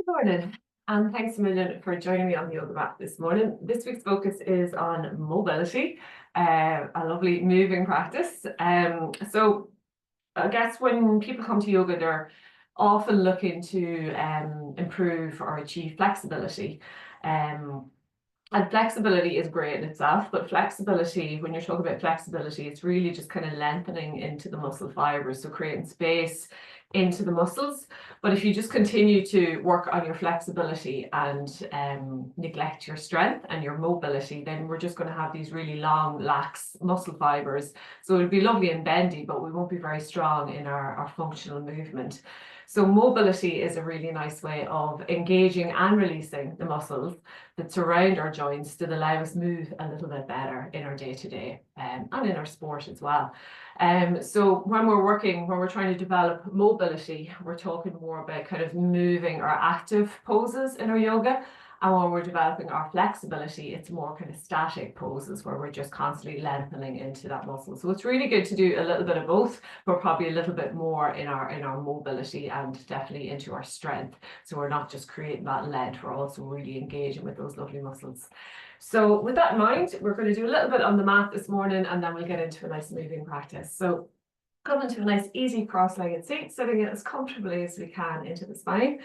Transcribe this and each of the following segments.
Morning, and thanks a million for joining me on the yoga mat this morning. This week's focus is on mobility, a lovely moving practice. So I guess when people come to yoga, they're often looking to improve or achieve flexibility. And flexibility is great in itself, but flexibility, when you're talking about flexibility, it's really just kind of lengthening into the muscle fibers, so creating space into the muscles. But if you just continue to work on your flexibility and neglect your strength and your mobility, then we're just going to have these really long, lax muscle fibers. So it'll be lovely and bendy, but we won't be very strong in our functional movement. So mobility is a really nice way of engaging and releasing the muscles that surround our joints to allow us move a little bit better in our day-to-day and in our sport as well. So when we're trying to develop mobility, we're talking more about kind of moving our active poses in our yoga. And when we're developing our flexibility, it's more kind of static poses where we're just constantly lengthening into that muscle. So it's really good to do a little bit of both, but probably a little bit more in our mobility and definitely into our strength. So we're not just creating that length, we're also really engaging with those lovely muscles. So with that in mind, we're going to do a little bit on the mat this morning, and then we'll get into a nice moving practice. So come into a nice easy cross-legged seat, sitting it as comfortably as we can into the spine.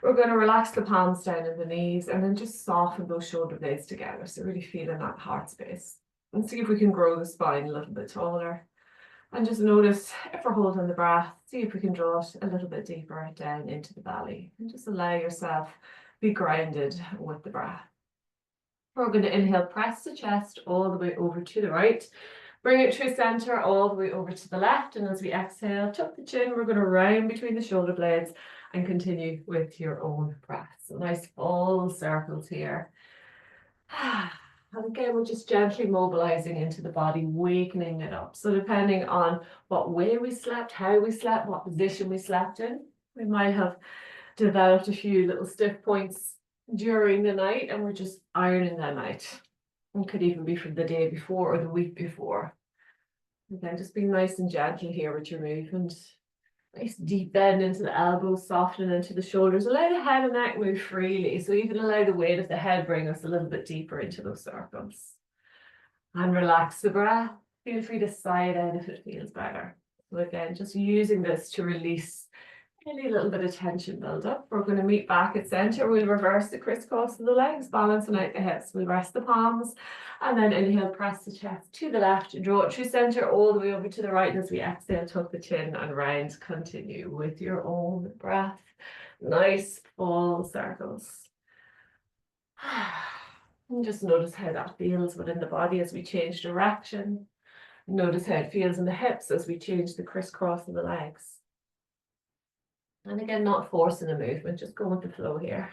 We're going to relax the palms down in the knees and then just soften those shoulder blades together. So really feeling that heart space. And see if we can grow the spine a little bit taller. And just notice if we're holding the breath, see if we can draw it a little bit deeper down into the belly. And just allow yourself to be grounded with the breath. We're going to inhale, press the chest all the way over to the right. Bring it through center all the way over to the left. And as we exhale, tuck the chin. We're going to round between the shoulder blades and continue with your own breath. So nice full circles here. And again, we're just gently mobilizing into the body, wakening it up. So depending on what way we slept, how we slept, what position we slept in, we might have developed a few little stiff points during the night, and we're just ironing them out. It could even be from the day before or the week before. Again, just being nice and gentle here with your movement. Nice deep bend into the elbows, softening into the shoulders. Allow the head and neck move freely. So even allow the weight of the head bring us a little bit deeper into those circles. And relax the breath. Feel free to sigh it out if it feels better. So again, just using this to release any little bit of tension build up. We're going to meet back at center. We'll reverse the crisscross of the legs, balancing out the hips. We'll rest the palms and then inhale, press the chest to the left, draw it through center all the way over to the right. And as we exhale, tuck the chin and round. Continue with your own breath. Nice full circles. And just notice how that feels within the body as we change direction. Notice how it feels in the hips as we change the crisscross of the legs. And again, not forcing the movement, just go with the flow here.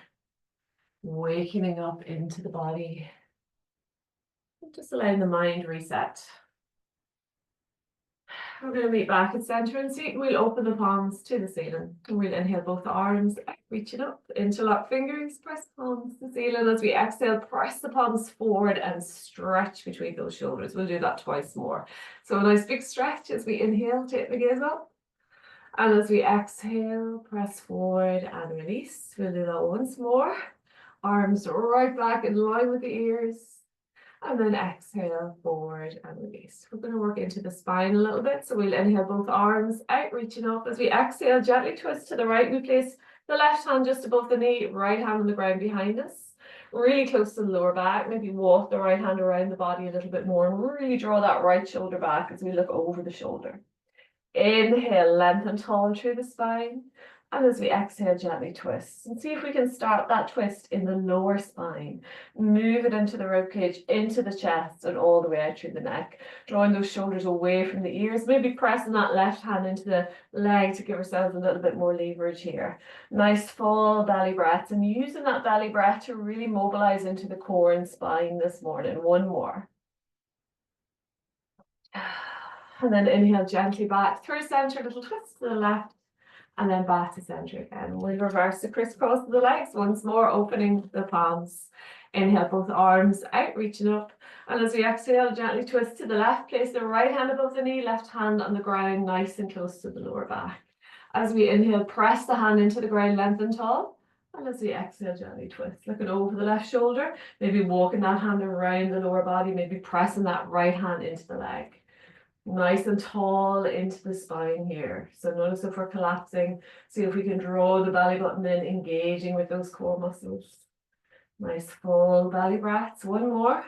Wakening up into the body. Just allowing the mind reset. We're going to meet back at center and seat. We'll open the palms to the ceiling. And we'll inhale both the arms, reaching up, interlock fingers, press palms to the ceiling. As we exhale, press the palms forward and stretch between those shoulders. We'll do that twice more. So a nice big stretch as we inhale, take the gaze up. And as we exhale, press forward and release. We'll do that once more. Arms right back in line with the ears. And then exhale, forward and release. We're going to work into the spine a little bit. So we'll inhale both arms out, reaching up. As we exhale, gently twist to the right. We place the left hand just above the knee, right hand on the ground behind us. Really close to the lower back. Maybe walk the right hand around the body a little bit more and really draw that right shoulder back as we look over the shoulder. Inhale, lengthen tall through the spine. And as we exhale, gently twist. And see if we can start that twist in the lower spine. Move it into the ribcage, into the chest, and all the way out through the neck. Drawing those shoulders away from the ears. Maybe pressing that left hand into the leg to give ourselves a little bit more leverage here. Nice full belly breaths. And using that belly breath to really mobilize into the core and spine this morning. One more. And then inhale gently back through center, little twist to the left, and then back to center again. We'll reverse the crisscross of the legs once more, opening the palms. Inhale, both arms out, reaching up. And as we exhale, gently twist to the left, place the right hand above the knee, left hand on the ground, nice and close to the lower back. As we inhale, press the hand into the ground, lengthen tall. And as we exhale, gently twist, looking over the left shoulder, maybe walking that hand around the lower body, maybe pressing that right hand into the leg. Nice and tall into the spine here. So notice if we're collapsing, see if we can draw the belly button in, engaging with those core muscles. Nice full belly breaths. One more.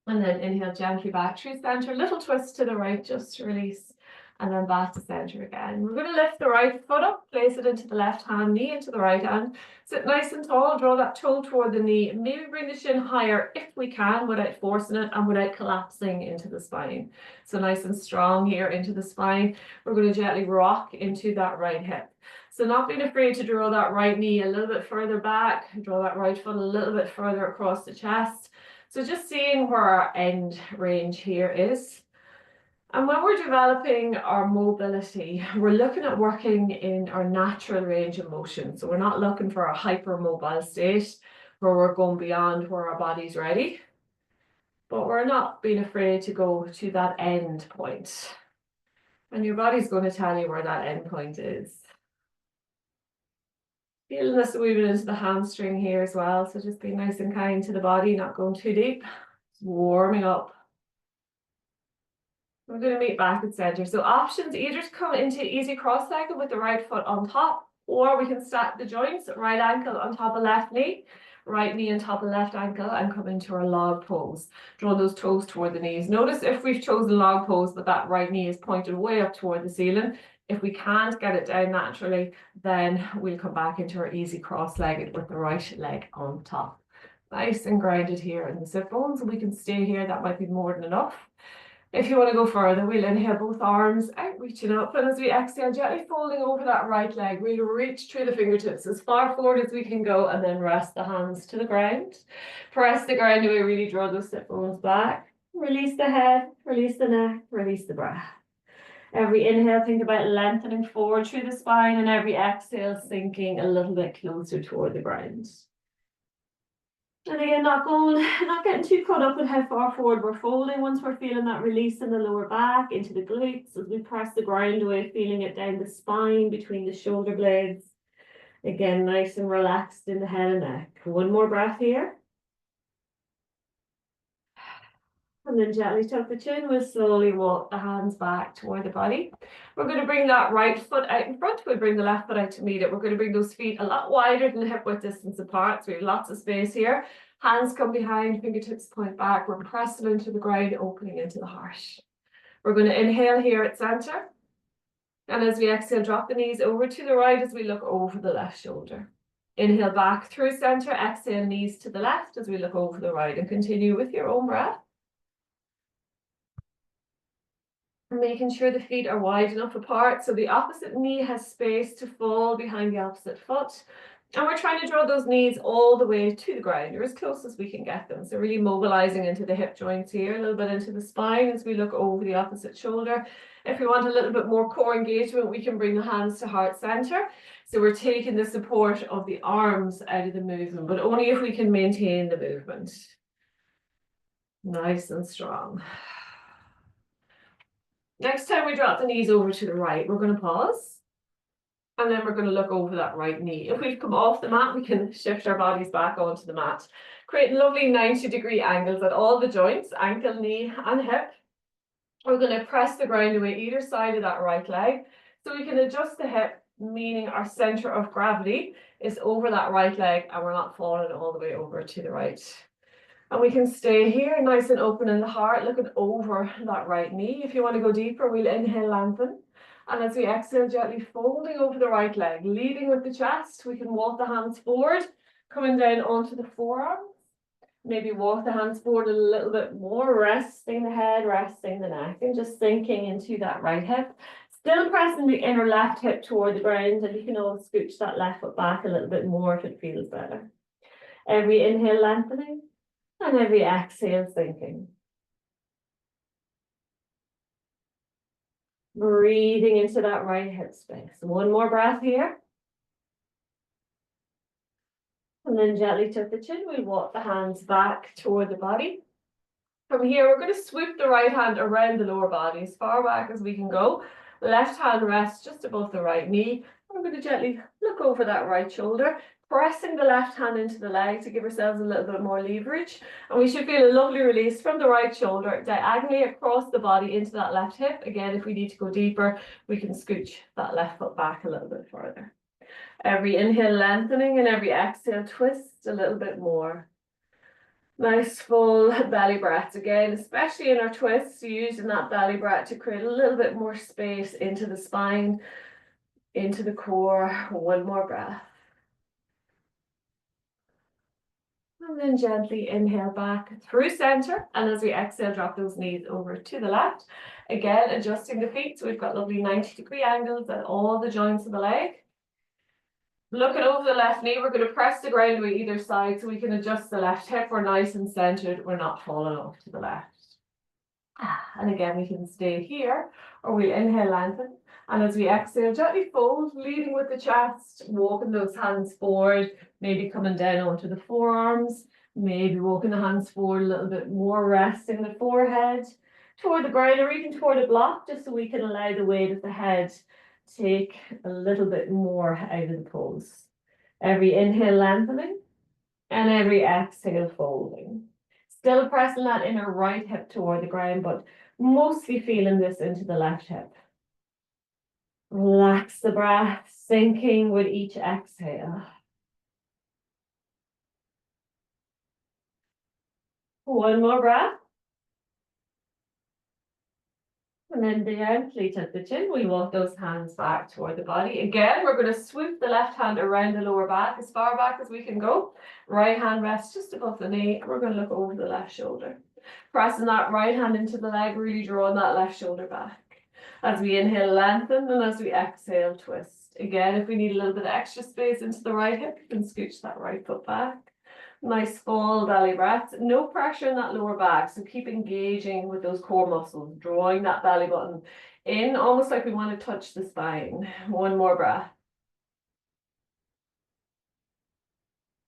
And then inhale gently back through center, little twist to the right just to release, and then back to center again. We're going to lift the right foot up, place it into the left hand, knee into the right hand. Sit nice and tall, draw that toe toward the knee. Maybe bring the shin higher if we can without forcing it and without collapsing into the spine. So nice and strong here into the spine. We're going to gently rock into that right hip. So not being afraid to draw that right knee a little bit further back, draw that right foot a little bit further across the chest. So just seeing where our end range here is. And when we're developing our mobility, we're looking at working in our natural range of motion. So we're not looking for a hypermobile state where we're going beyond where our body's ready, but we're not being afraid to go to that end point. And your body's going to tell you where that end point is. Feeling this moving into the hamstring here as well. So just being nice and kind to the body, not going too deep. Just warming up. We're going to meet back at center. So options either to come into easy cross-legged with the right foot on top, or we can stack the joints, right ankle on top of left knee, right knee on top of left ankle, and come into our log pose. Draw those toes toward the knees. Notice if we've chosen log pose, but that right knee is pointed way up toward the ceiling. If we can't get it down naturally, then we'll come back into our easy cross-legged with the right leg on top. Nice and grounded here in the sit bones, and we can stay here. That might be more than enough. If you want to go further, we'll inhale both arms out, reaching up, and as we exhale, gently folding over that right leg, we'll reach through the fingertips as far forward as we can go, and then rest the hands to the ground. Press the ground away, really draw those sit bones back. Release the head, release the neck, release the breath. Every inhale, think about lengthening forward through the spine, and every exhale, sinking a little bit closer toward the ground. And again, not getting too caught up with how far forward we're folding. Once we're feeling that release in the lower back, into the glutes, as we press the ground away, feeling it down the spine, between the shoulder blades. Again, nice and relaxed in the head and neck. One more breath here. And then gently tuck the chin. We'll slowly walk the hands back toward the body. We're going to bring that right foot out in front. We'll bring the left foot out to meet it. We're going to bring those feet a lot wider than hip width distance apart. So we have lots of space here. Hands come behind, fingertips point back. We're pressing into the ground, opening into the heart. We're going to inhale here at center. And as we exhale, drop the knees over to the right as we look over the left shoulder. Inhale back through center. Exhale, knees to the left as we look over the right. And continue with your own breath. Making sure the feet are wide enough apart so the opposite knee has space to fall behind the opposite foot. And we're trying to draw those knees all the way to the ground, or as close as we can get them. So really mobilizing into the hip joints here, a little bit into the spine as we look over the opposite shoulder. If we want a little bit more core engagement, we can bring the hands to heart center. So we're taking the support of the arms out of the movement, but only if we can maintain the movement. Nice and strong. Next time we drop the knees over to the right, we're going to pause. And then we're going to look over that right knee. If we've come off the mat, we can shift our bodies back onto the mat. Create lovely 90-degree angles at all the joints, ankle, knee, and hip. We're going to press the ground away either side of that right leg. So we can adjust the hip, meaning our center of gravity is over that right leg and we're not falling all the way over to the right. And we can stay here, nice and open in the heart, looking over that right knee. If you want to go deeper, we'll inhale, lengthen. And as we exhale, gently folding over the right leg, leading with the chest, we can walk the hands forward, coming down onto the forearms. Maybe walk the hands forward a little bit more, resting the head, resting the neck, and just sinking into that right hip. Still pressing the inner left hip toward the ground, and you can always scooch that left foot back a little bit more if it feels better. Every inhale, lengthening. And every exhale, sinking. Breathing into that right hip space. One more breath here. And then gently tuck the chin. We'll walk the hands back toward the body. From here, we're going to swoop the right hand around the lower body as far back as we can go. Left hand rests just above the right knee. We're going to gently look over that right shoulder, pressing the left hand into the leg to give ourselves a little bit more leverage. And we should feel a lovely release from the right shoulder diagonally across the body into that left hip. Again, if we need to go deeper, we can scooch that left foot back a little bit further. Every inhale lengthening and every exhale twist a little bit more. Nice full belly breaths again, especially in our twists, using that belly breath to create a little bit more space into the spine, into the core. One more breath. And then gently inhale back through center. And as we exhale, drop those knees over to the left. Again, adjusting the feet. So we've got lovely 90-degree angles at all the joints of the leg. Looking over the left knee, we're going to press the ground with either side so we can adjust the left hip. We're nice and centered. We're not falling off to the left. And again, we can stay here, or we'll inhale, lengthen. And as we exhale, gently fold, leading with the chest, walking those hands forward, maybe coming down onto the forearms, maybe walking the hands forward a little bit more, resting the forehead toward the ground or even toward a block, just so we can allow the weight of the head take a little bit more out of the pose. Every inhale lengthening and every exhale folding. Still pressing that inner right hip toward the ground, but mostly feeling this into the left hip. Relax the breath, sinking with each exhale. One more breath. And then gently tuck the chin. We walk those hands back toward the body. Again, we're going to swoop the left hand around the lower back, as far back as we can go. Right hand rests just above the knee. And we're going to look over the left shoulder. Pressing that right hand into the leg, really drawing that left shoulder back. As we inhale, lengthen, and as we exhale, twist. Again, if we need a little bit of extra space into the right hip, you can scooch that right foot back. Nice full belly breath. No pressure in that lower back, so keep engaging with those core muscles, drawing that belly button in, almost like we want to touch the spine. One more breath.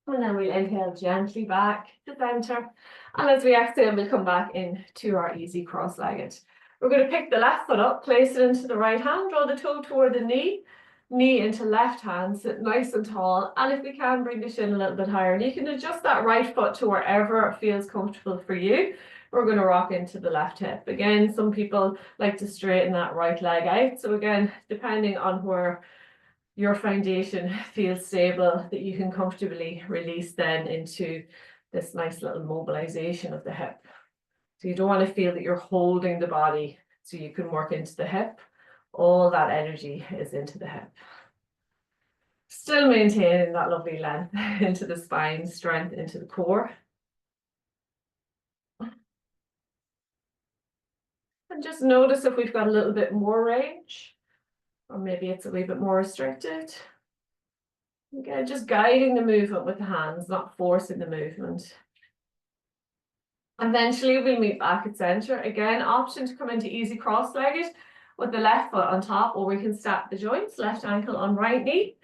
And then we'll inhale gently back to center. And as we exhale, we'll come back into our easy cross-legged. We're going to pick the left foot up, place it into the right hand, draw the toe toward the knee into left hand, sit nice and tall. And if we can, bring the shin a little bit higher. And you can adjust that right foot to wherever it feels comfortable for you. We're going to rock into the left hip. Again, some people like to straighten that right leg out. So again, depending on where your foundation feels stable, that you can comfortably release then into this nice little mobilization of the hip. So you don't want to feel that you're holding the body so you can work into the hip. All that energy is into the hip. Still maintaining that lovely length into the spine, strength into the core. And just notice if we've got a little bit more range, or maybe it's a wee bit more restricted. Again, just guiding the movement with the hands, not forcing the movement. Eventually we'll meet back at center. Again, option to come into easy cross-legged with the left foot on top, or we can stack the joints, left ankle on right knee,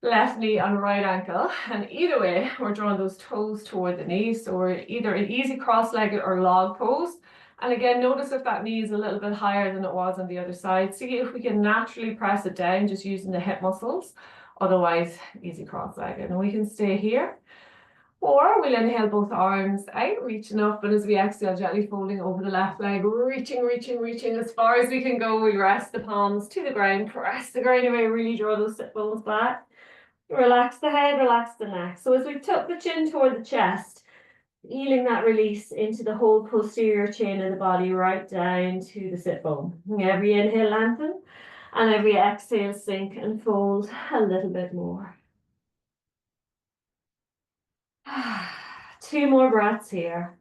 left knee on right ankle. And either way, we're drawing those toes toward the knees. So we're either in easy cross-legged or log pose. And again, notice if that knee is a little bit higher than it was on the other side. See if we can naturally press it down just using the hip muscles. Otherwise, easy cross-legged. And we can stay here. Or we'll inhale both arms out, reaching up, and as we exhale, gently folding over the left leg, reaching as far as we can go. We rest the palms to the ground, press the ground away, really draw those sit bones back. Relax the head, relax the neck. So as we tuck the chin toward the chest, healing that release into the whole posterior chain of the body, right down to the sit bone. Every inhale, lengthen, and every exhale, sink and fold a little bit more. 2 more breaths here.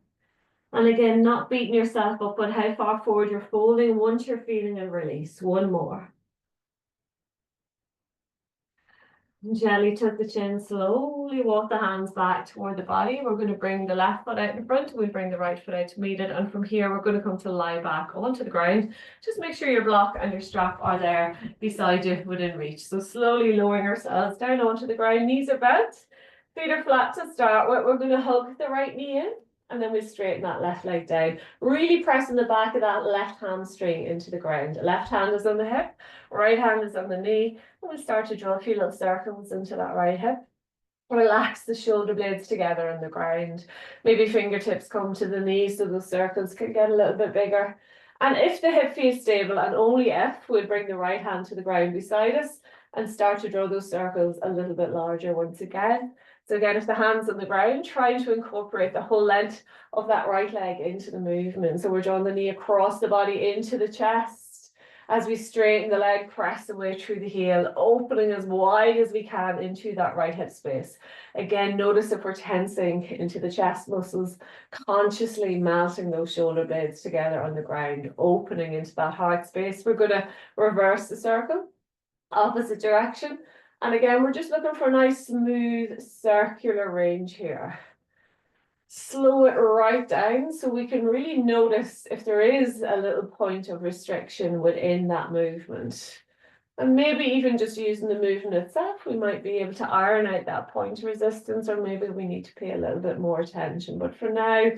And again, not beating yourself up, but how far forward you're folding once you're feeling a release. 1 more. Gently tuck the chin, slowly walk the hands back toward the body. We're going to bring the left foot out in front. We'll bring the right foot out to meet it. And from here, we're going to come to lie back onto the ground. Just make sure your block and your strap are there beside you within reach. So slowly lowering ourselves down onto the ground. Knees are bent. Feet are flat to start with. We're going to hug the right knee in. And then we'll straighten that left leg down, really pressing the back of that left hamstring into the ground. Left hand is on the hip, right hand is on the knee. And we'll start to draw a few little circles into that right hip. Relax the shoulder blades together on the ground. Maybe fingertips come to the knees so those circles can get a little bit bigger. And if the hip feels stable, and only if, we'll bring the right hand to the ground beside us and start to draw those circles a little bit larger once again. So again, if the hand's on the ground, trying to incorporate the whole length of that right leg into the movement. So we're drawing the knee across the body into the chest. As we straighten the leg, press away through the heel, opening as wide as we can into that right hip space. Again, notice if we're tensing into the chest muscles, consciously melting those shoulder blades together on the ground, opening into that heart space. We're going to reverse the circle, opposite direction. And again, we're just looking for a nice, smooth, circular range here. Slow it right down so we can really notice if there is a little point of restriction within that movement. And maybe even just using the movement itself, we might be able to iron out that point of resistance, or maybe we need to pay a little bit more attention. But for now,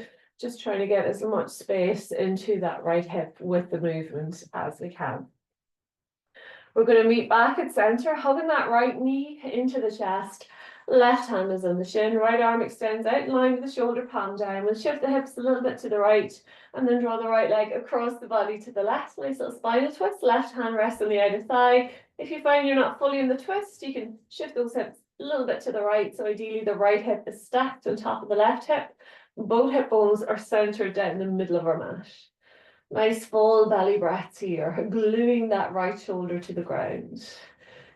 just trying to get as much space into that right hip with the movement as we can. We're going to meet back at center, hugging that right knee into the chest. Left hand is on the shin, right arm extends out in line with the shoulder, palm down. We'll shift the hips a little bit to the right and then draw the right leg across the body to the left. Nice little spinal twist. Left hand rests on the outer thigh. If you find you're not fully in the twist, you can shift those hips a little bit to the right. So ideally the right hip is stacked on top of the left hip. Both hip bones are centered down in the middle of our mat. Nice full belly breaths here, gluing that right shoulder to the ground.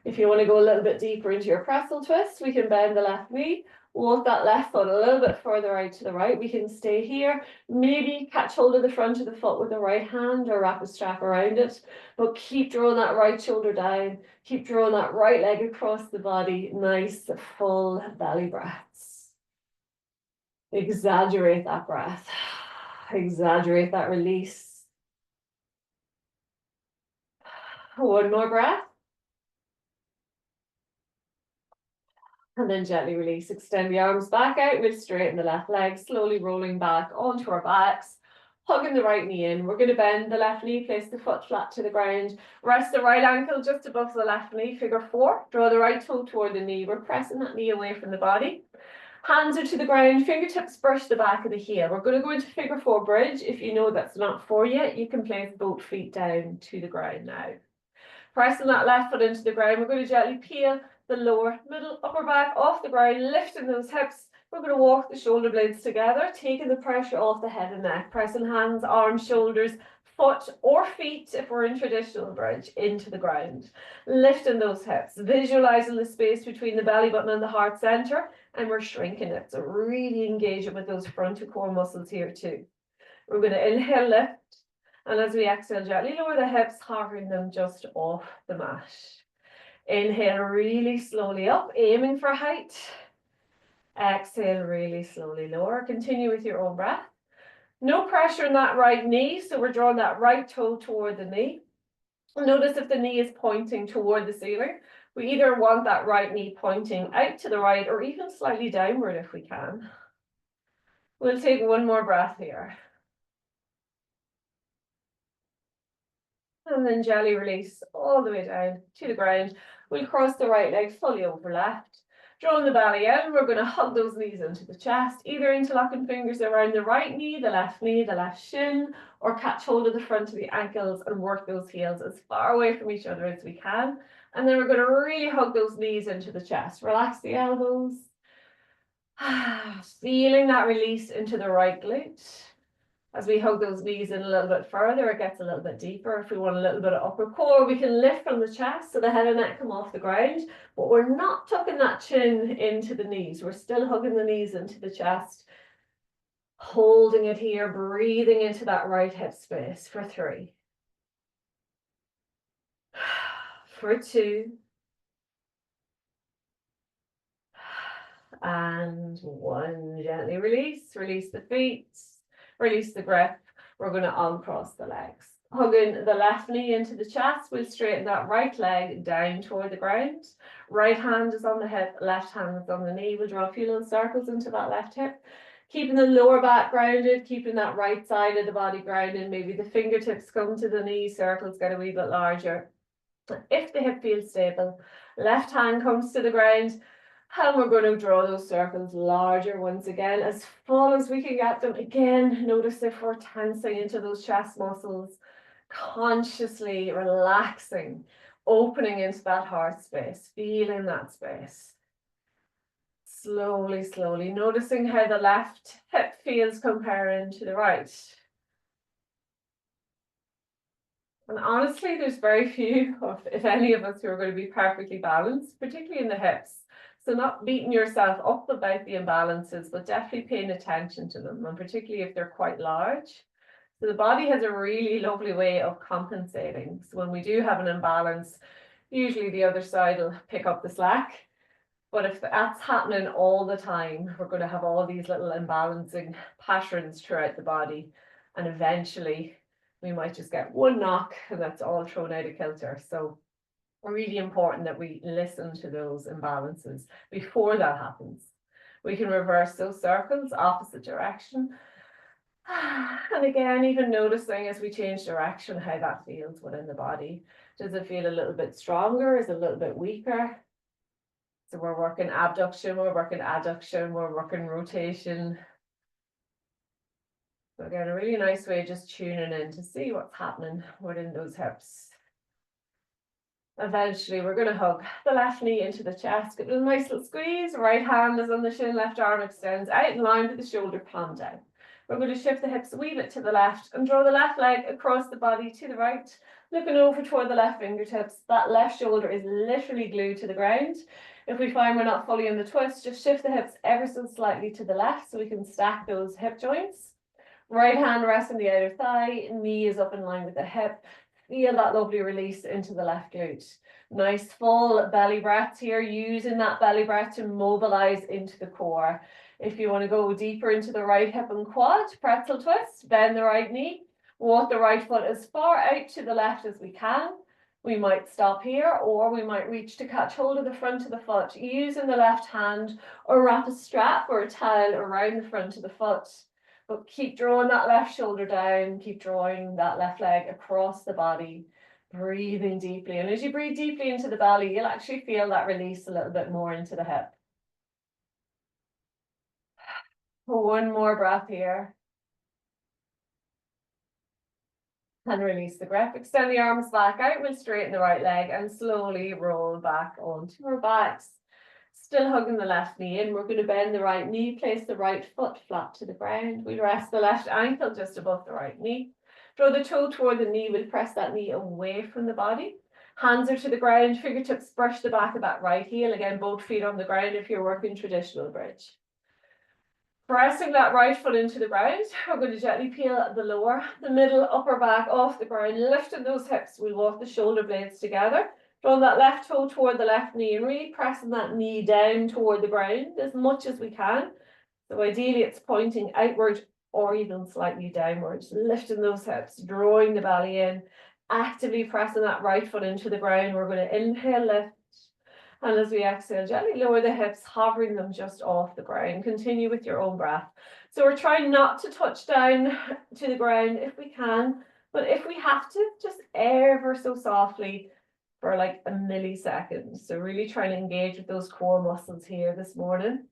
If you want to go a little bit deeper into your pretzel twist, we can bend the left knee, walk that left foot a little bit further out to the right. We can stay here, maybe catch hold of the front of the foot with the right hand or wrap a strap around it, but keep drawing that right shoulder down, keep drawing that right leg across the body. Nice full belly breaths. Exaggerate that breath, exaggerate that release. One more breath. And then gently release. Extend the arms back out. We'll straighten the left leg, slowly rolling back onto our backs. Hugging the right knee in. We're going to bend the left knee, place the foot flat to the ground. Rest the right ankle just above the left knee, figure 4. Draw the right toe toward the knee. We're pressing that knee away from the body. Hands are to the ground, fingertips brush the back of the heel. We're going to go into figure 4 bridge. If you know that's not 4 yet, you can place both feet down to the ground now. Pressing that left foot into the ground, we're going to gently peel the lower, middle, upper back off the ground, lifting those hips. We're going to walk the shoulder blades together, taking the pressure off the head and neck, pressing hands, arms, shoulders, foot or feet, if we're in traditional bridge, into the ground. Lifting those hips, visualizing the space between the belly button and the heart center, and we're shrinking it. So really engaging with those frontal core muscles here too. We're going to inhale, lift. And as we exhale, gently lower the hips, hovering them just off the mat. Inhale really slowly up, aiming for height. Exhale really slowly lower. Continue with your own breath. No pressure on that right knee, so we're drawing that right toe toward the knee. Notice if the knee is pointing toward the ceiling. We either want that right knee pointing out to the right or even slightly downward if we can. We'll take one more breath here. And then gently release all the way down to the ground. We'll cross the right leg fully over left. Drawing the belly in, we're going to hug those knees into the chest, either interlocking fingers around the right knee, the left shin, or catch hold of the front of the ankles and work those heels as far away from each other as we can. And then we're going to really hug those knees into the chest. Relax the elbows. Feeling that release into the right glute. As we hug those knees in a little bit further, it gets a little bit deeper. If we want a little bit of upper core, we can lift from the chest so the head and neck come off the ground, but we're not tucking that chin into the knees. We're still hugging the knees into the chest, holding it here, breathing into that right hip space for 3. For 2. And 1. Gently release. Release the feet. Release the grip. We're going to uncross the legs. Hugging the left knee into the chest. We'll straighten that right leg down toward the ground. Right hand is on the hip, left hand is on the knee. We'll draw a few little circles into that left hip. Keeping the lower back grounded, keeping that right side of the body grounded. Maybe the fingertips come to the knee, circles get a wee bit larger. If the hip feels stable, left hand comes to the ground, and we're going to draw those circles larger once again, as full as we can get them. Again, notice if we're tensing into those chest muscles, consciously relaxing, opening into that heart space, feeling that space. Slowly, slowly, noticing how the left hip feels comparing to the right. And honestly, there's very few, if any of us, who are going to be perfectly balanced, particularly in the hips. So not beating yourself up about the imbalances, but definitely paying attention to them, and particularly if they're quite large. So the body has a really lovely way of compensating. So when we do have an imbalance, usually the other side will pick up the slack. But if that's happening all the time, we're going to have all these little imbalancing patterns throughout the body. And eventually we might just get one knock and that's all thrown out of kilter. So really important that we listen to those imbalances before that happens. We can reverse those circles, opposite direction. And again, even noticing as we change direction, how that feels within the body. Does it feel a little bit stronger? Is it a little bit weaker? So we're working abduction, we're working adduction, we're working rotation. So again, a really nice way just tuning in to see what's happening within those hips. Eventually, we're going to hug the left knee into the chest, give it a nice little squeeze. Right hand is on the shin, left arm extends out in line with the shoulder, palm down. We're going to shift the hips a wee bit to the left and draw the left leg across the body to the right, looking over toward the left fingertips. That left shoulder is literally glued to the ground. If we find we're not fully in the twist, just shift the hips ever so slightly to the left so we can stack those hip joints. Right hand rests on the outer thigh, knee is up in line with the hip. Feel that lovely release into the left glute. Nice full belly breath here, using that belly breath to mobilize into the core. If you want to go deeper into the right hip and quad, pretzel twist, bend the right knee, walk the right foot as far out to the left as we can. We might stop here, or we might reach to catch hold of the front of the foot using the left hand, or wrap a strap or a towel around the front of the foot. But keep drawing that left shoulder down, keep drawing that left leg across the body, breathing deeply. And as you breathe deeply into the belly, you'll actually feel that release a little bit more into the hip. One more breath here. And release the grip. Extend the arms back out, we'll straighten the right leg and slowly roll back onto our backs. Still hugging the left knee in. We're going to bend the right knee, place the right foot flat to the ground. We rest the left ankle just above the right knee. Draw the toe toward the knee. We'll press that knee away from the body. Hands are to the ground. Fingertips brush the back of that right heel. Again, both feet on the ground if you're working traditional bridge. Pressing that right foot into the ground, we're going to gently peel the lower, the middle, upper back off the ground, lifting those hips. We'll walk the shoulder blades together. Draw that left toe toward the left knee and really pressing that knee down toward the ground as much as we can. So ideally it's pointing outward or even slightly downwards, lifting those hips, drawing the belly in, actively pressing that right foot into the ground. We're going to inhale, lift. And as we exhale, gently lower the hips, hovering them just off the ground. Continue with your own breath. So we're trying not to touch down to the ground if we can, but if we have to, just ever so softly for like a millisecond. So really trying to engage with those core muscles here this morning.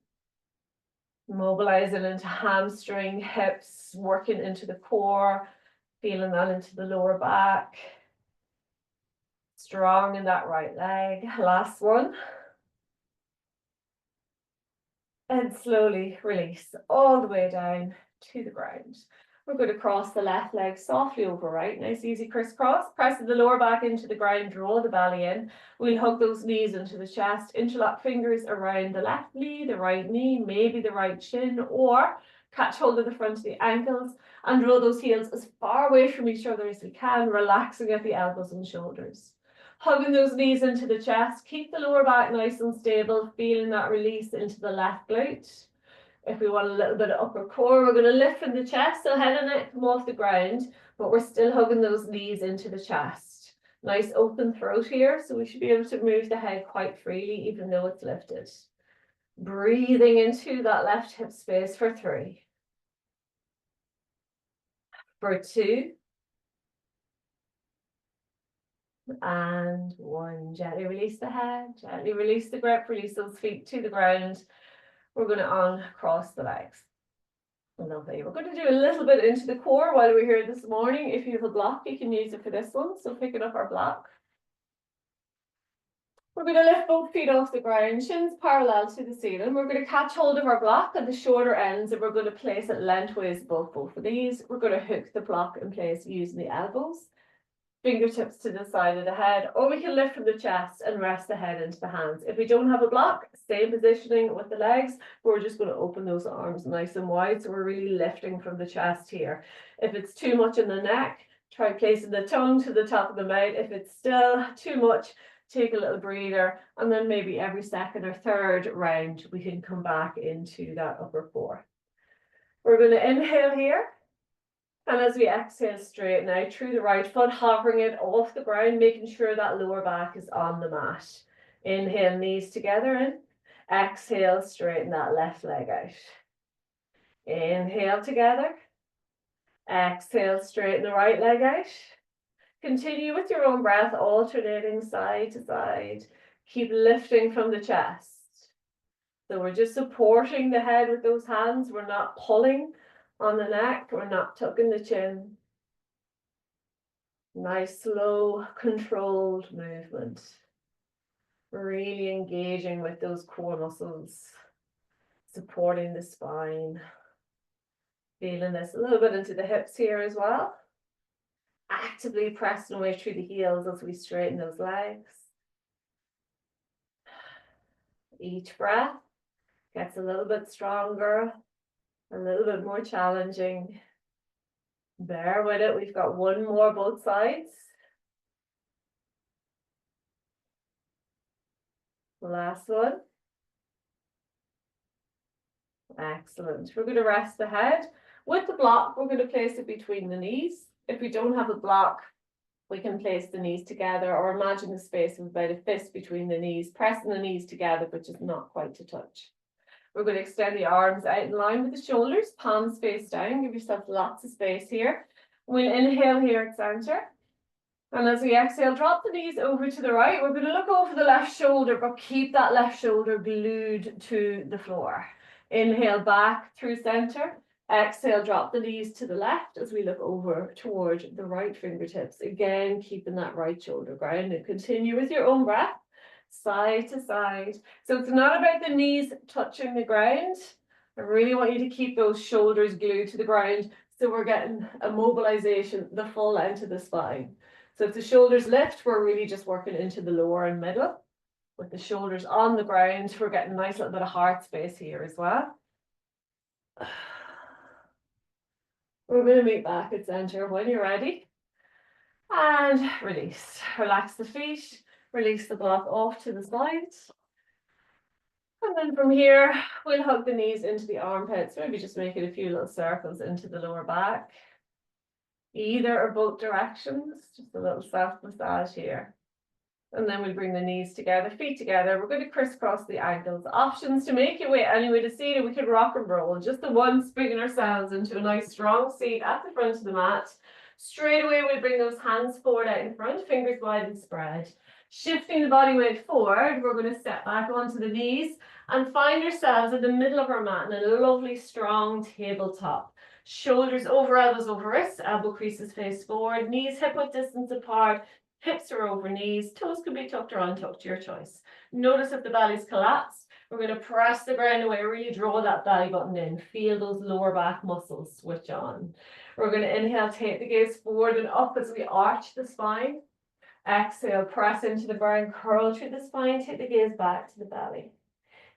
Mobilizing into hamstring, hips, working into the core, feeling that into the lower back. Strong in that right leg. Last one. And slowly release all the way down to the ground. We're going to cross the left leg softly over right. Nice easy crisscross. Pressing the lower back into the ground, draw the belly in. We'll hug those knees into the chest. Interlock fingers around the left knee, the right knee, maybe the right shin, or catch hold of the front of the ankles and draw those heels as far away from each other as we can, relaxing at the elbows and shoulders. Hugging those knees into the chest. Keep the lower back nice and stable, feeling that release into the left glute. If we want a little bit of upper core, we're going to lift from the chest, so head and neck come off the ground, but we're still hugging those knees into the chest. Nice open throat here, so we should be able to move the head quite freely, even though it's lifted. Breathing into that left hip space for 3, For 2. And 1. Gently release the head, gently release the grip, release those feet to the ground. We're going to uncross the legs. Lovely. We're going to do a little bit into the core while we're here this morning. If you have a block, you can use it for this one. So picking up our block. We're going to lift both feet off the ground, shins parallel to the ceiling. We're going to catch hold of our block at the shorter ends and we're going to place it lengthways above both of these. We're going to hook the block in place using the elbows. Fingertips to the side of the head, or we can lift from the chest and rest the head into the hands. If we don't have a block, same positioning with the legs. We're just going to open those arms nice and wide. So we're really lifting from the chest here. If it's too much in the neck, try placing the tongue to the top of the mouth. If it's still too much, take a little breather. And then maybe every second or third round, we can come back into that upper core. We're going to inhale here. And as we exhale, straighten out through the right foot, hovering it off the ground, making sure that lower back is on the mat. Inhale, knees together in. Exhale, straighten that left leg out. Inhale together. Exhale, straighten the right leg out. Continue with your own breath, alternating side to side. Keep lifting from the chest. So we're just supporting the head with those hands. We're not pulling on the neck, we're not tucking the chin. Nice, slow, controlled movement. Really engaging with those core muscles, supporting the spine. Feeling this a little bit into the hips here as well. Actively pressing away through the heels as we straighten those legs. Each breath gets a little bit stronger, a little bit more challenging. Bear with it. We've got one more, both sides. Last one. Excellent. We're going to rest the head. With the block, we're going to place it between the knees. If we don't have a block, we can place the knees together or imagine the space of about a fist between the knees, pressing the knees together, but just not quite to touch. We're going to extend the arms out in line with the shoulders, palms face down. Give yourself lots of space here. We'll inhale here at center. And as we exhale, drop the knees over to the right. We're going to look over the left shoulder, but keep that left shoulder glued to the floor. Inhale back through center. Exhale, drop the knees to the left as we look over toward the right fingertips. Again, keeping that right shoulder grounded. Continue with your own breath, side to side. So it's not about the knees touching the ground. I really want you to keep those shoulders glued to the ground so we're getting a mobilization the full length of the spine. So if the shoulders lift, we're really just working into the lower and middle. With the shoulders on the ground, we're getting a nice little bit of heart space here as well. We're going to meet back at center when you're ready. And release. Relax the feet. Release the block off to the sides. And then from here, we'll hug the knees into the armpits. Maybe just making a few little circles into the lower back. Either or both directions. Just a little self-massage here. And then we'll bring the knees together, feet together. We're going to crisscross the ankles. Options to make your way any way to seated. We could rock and roll. Just the once, bringing ourselves into a nice strong seat at the front of the mat. Straight away, we'll bring those hands forward out in front, fingers wide and spread. Shifting the body weight forward, we're going to step back onto the knees and find ourselves in the middle of our mat in a lovely strong tabletop. Shoulders over, elbows over wrists, elbow creases face forward, knees hip-width distance apart. Hips are over knees, toes can be tucked or untucked, your choice. Notice if the belly's collapsed, we're going to press the ground away, really draw that belly button in. Feel those lower back muscles switch on. We're going to inhale, take the gaze forward and up as we arch the spine. Exhale, press into the ground, curl through the spine, take the gaze back to the belly.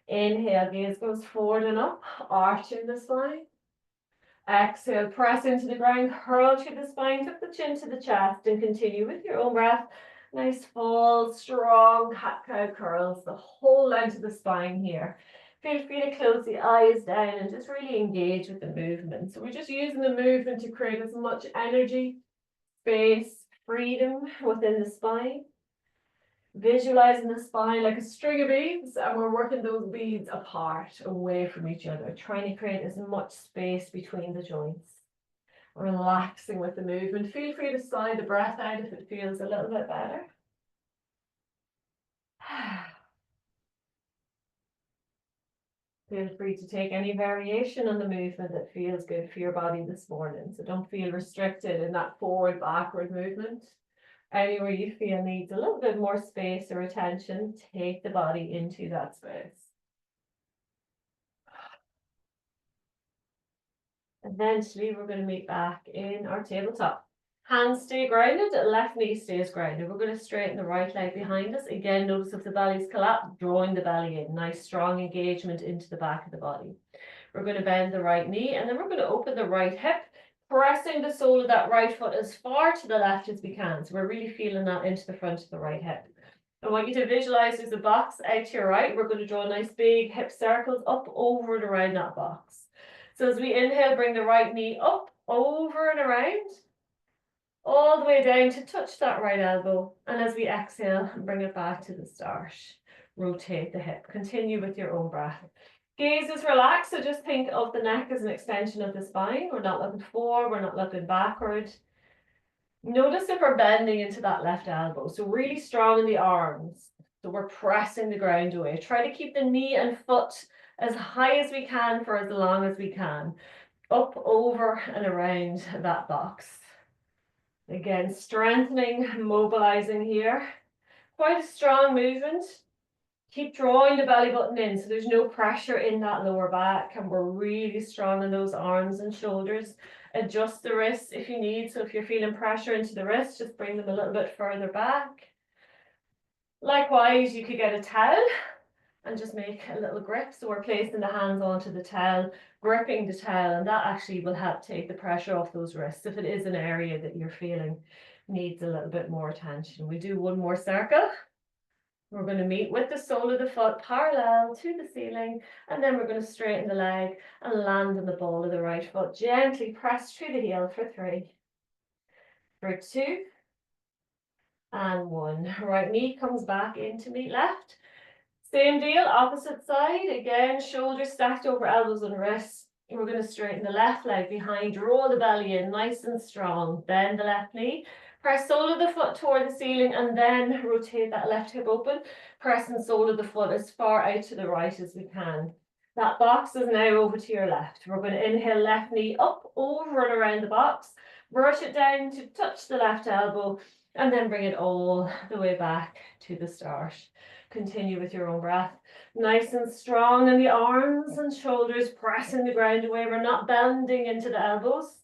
Inhale, gaze goes forward and up, arching the spine. Exhale, press into the ground, curl through the spine, tuck the chin to the chest and continue with your own breath. Nice full, strong cat-cow curls, the whole length of the spine here. Feel free to close the eyes down and just really engage with the movement. So we're just using the movement to create as much energy, space, freedom within the spine. Visualizing the spine like a string of beads, and we're working those beads apart, away from each other, trying to create as much space between the joints. Relaxing with the movement. Feel free to sigh the breath out if it feels a little bit better. Feel free to take any variation on the movement that feels good for your body this morning. So don't feel restricted in that forward, backward movement. Anywhere you feel needs a little bit more space or attention, take the body into that space. Eventually, we're going to meet back in our tabletop. Hands stay grounded, left knee stays grounded. We're going to straighten the right leg behind us. Again, notice if the belly's collapsed, drawing the belly in. Nice strong engagement into the back of the body. We're going to bend the right knee, and then we're going to open the right hip, pressing the sole of that right foot as far to the left as we can. So we're really feeling that into the front of the right hip. I want you to visualize there's a box out to your right. We're going to draw nice big hip circles up, over and around that box. So as we inhale, bring the right knee up, over and around, all the way down to touch that right elbow. And as we exhale, bring it back to the start. Rotate the hip. Continue with your own breath. Gaze is relaxed, so just think of the neck as an extension of the spine. We're not looking forward, we're not looking backward. Notice if we're bending into that left elbow. So really strong in the arms. So we're pressing the ground away. Try to keep the knee and foot as high as we can for as long as we can. Up, over, and around that box. Again, strengthening, mobilizing here. Quite a strong movement. Keep drawing the belly button in so there's no pressure in that lower back, and we're really strong in those arms and shoulders. Adjust the wrists if you need. So if you're feeling pressure into the wrists, just bring them a little bit further back. Likewise, you could get a towel and just make a little grip. So we're placing the hands onto the towel, gripping the towel, and that actually will help take the pressure off those wrists if it is an area that you're feeling needs a little bit more attention. We do one more circle. We're going to meet with the sole of the foot parallel to the ceiling, and then we're going to straighten the leg and land on the ball of the right foot. Gently press through the heel for 3, for 2, and 1. Right knee comes back in to meet left. Same deal, opposite side. Again, shoulders stacked over elbows and wrists. We're going to straighten the left leg behind, draw the belly in nice and strong. Bend the left knee. Press sole of the foot toward the ceiling, and then rotate that left hip open, pressing sole of the foot as far out to the right as we can. That box is now over to your left. We're going to inhale, left knee up, over and around the box. Brush it down to touch the left elbow, and then bring it all the way back to the start. Continue with your own breath. Nice and strong in the arms and shoulders, pressing the ground away. We're not bending into the elbows.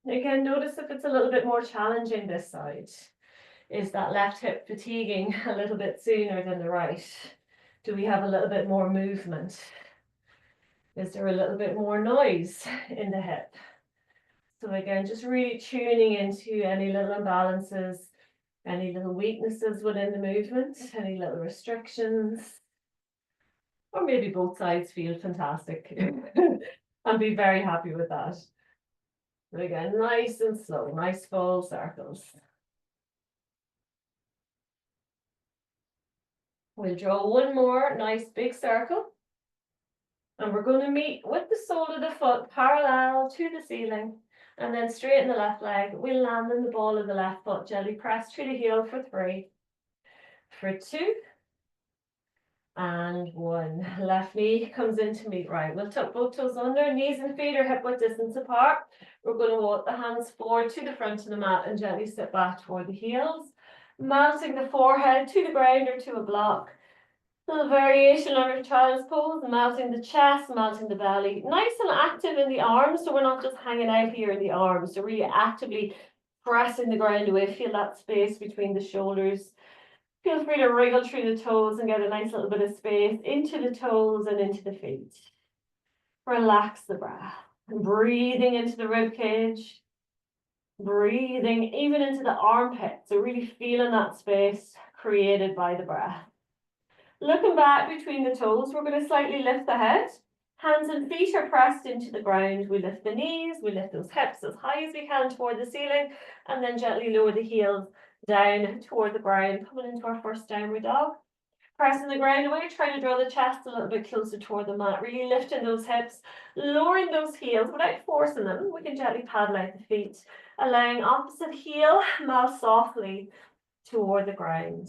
Again, notice if it's a little bit more challenging this side. Is that left hip fatiguing a little bit sooner than the right? Do we have a little bit more movement? Is there a little bit more noise in the hip? So again, just really tuning into any little imbalances, any little weaknesses within the movement, any little restrictions. Or maybe both sides feel fantastic and be very happy with that. But again, nice and slow, nice full circles. We'll draw one more nice big circle. And we're going to meet with the sole of the foot parallel to the ceiling. And then straighten the left leg. We'll land on the ball of the left foot. Gently press through the heel for 3, for 2, and 1. Left knee comes in to meet right. We'll tuck both toes under, knees and feet are hip width distance apart. We're going to walk the hands forward to the front of the mat and gently sit back toward the heels, melting the forehead to the ground or to a block. Little variation on our child's pose, melting the chest, melting the belly. Nice and active in the arms, so we're not just hanging out here in the arms. So really actively pressing the ground away. Feel that space between the shoulders. Feel free to wriggle through the toes and get a nice little bit of space into the toes and into the feet. Relax the breath. Breathing into the rib cage. Breathing even into the armpit. So really feeling that space created by the breath. Looking back between the toes, we're going to slightly lift the head. Hands and feet are pressed into the ground. We lift the knees, we lift those hips as high as we can toward the ceiling, and then gently lower the heels down toward the ground, coming into our first downward dog. Pressing the ground away, trying to draw the chest a little bit closer toward the mat, really lifting those hips, lowering those heels without forcing them. We can gently paddle out the feet, allowing opposite heel, mouth softly toward the ground.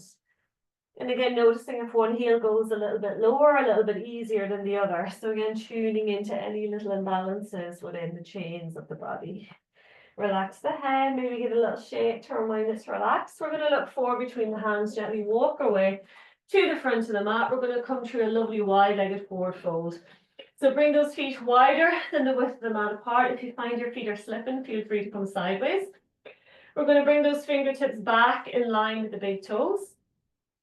And again, noticing if one heel goes a little bit lower, a little bit easier than the other. So again, tuning into any little imbalances within the chains of the body. Relax the head, maybe give it a little shake to remind us to relax. We're going to look forward between the hands, gently walk away to the front of the mat. We're going to come through a lovely wide-legged forward fold. So bring those feet wider than the width of the mat apart. If you find your feet are slipping, feel free to come sideways. We're going to bring those fingertips back in line with the big toes.